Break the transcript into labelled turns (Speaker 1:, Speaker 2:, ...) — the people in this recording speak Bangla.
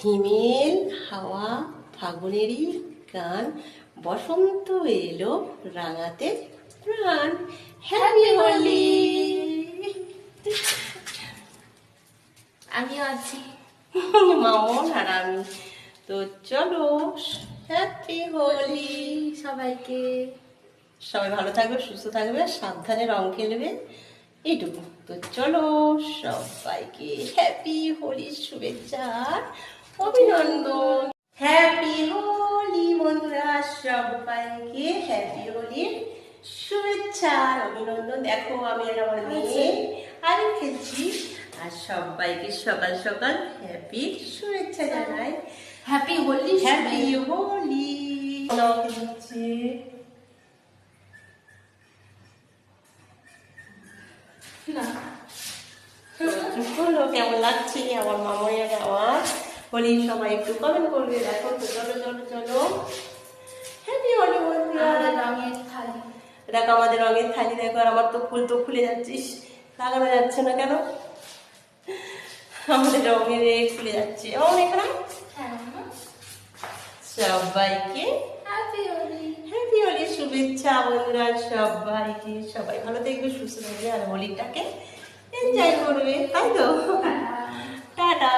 Speaker 1: হিমেল হাওয়া ফাগুনেরই গান, বসন্ত এলো রাঙাতে প্রাণ। হ্যাপি হোলি।
Speaker 2: আমিও আছি
Speaker 1: মামন আর আমি। তো চলো, হ্যাপি হোলি
Speaker 2: সবাইকে।
Speaker 1: সবাই ভালো থাকবে, সুস্থ থাকবে, সাবধানে রং খেলবে, এইটুকু। তো চলো, সবাইকে হ্যাপি হোলির শুভেচ্ছা আর অভিনন্দন। হ্যাপি হোলি বন্ধুরা, সবাইকে হ্যাপি হোলির শুভেচ্ছা আর অভিনন্দন। দেখো আমি আর আমার মেয়ে আর খেলছি, আর সবাইকে সকাল সকাল হ্যাপি শুভেচ্ছা জানাই।
Speaker 2: হ্যাপি হোলি।
Speaker 1: হ্যাপি হোলি দিচ্ছে। বলো কেমন লাগছে আমার মামনির আওয়াজ। হোলি সবাই একটু কমেন্ট করবে। দেখো তো, চলো চলো চলো, হ্যাপি হোলি বন্ধুরা।
Speaker 2: রঙের থালি।
Speaker 1: দেখো আমাদের রঙের থালি, দেখো। আর আমার তো ফুল তো খুলে যাচ্ছিস, লাগানো যাচ্ছে না কেন? আমাদের রঙের খুলে যাচ্ছে। ও এখানে সবাইকে
Speaker 2: হ্যাপি হোলি।
Speaker 1: হ্যাপি হোলি শুভেচ্ছা বন্ধুরা সবাইকে। সবাই ভালো থাকবে, সুস্থ থাকবে, আর হোলিটাকে এনজয় করবে, তাই তো? টাটা।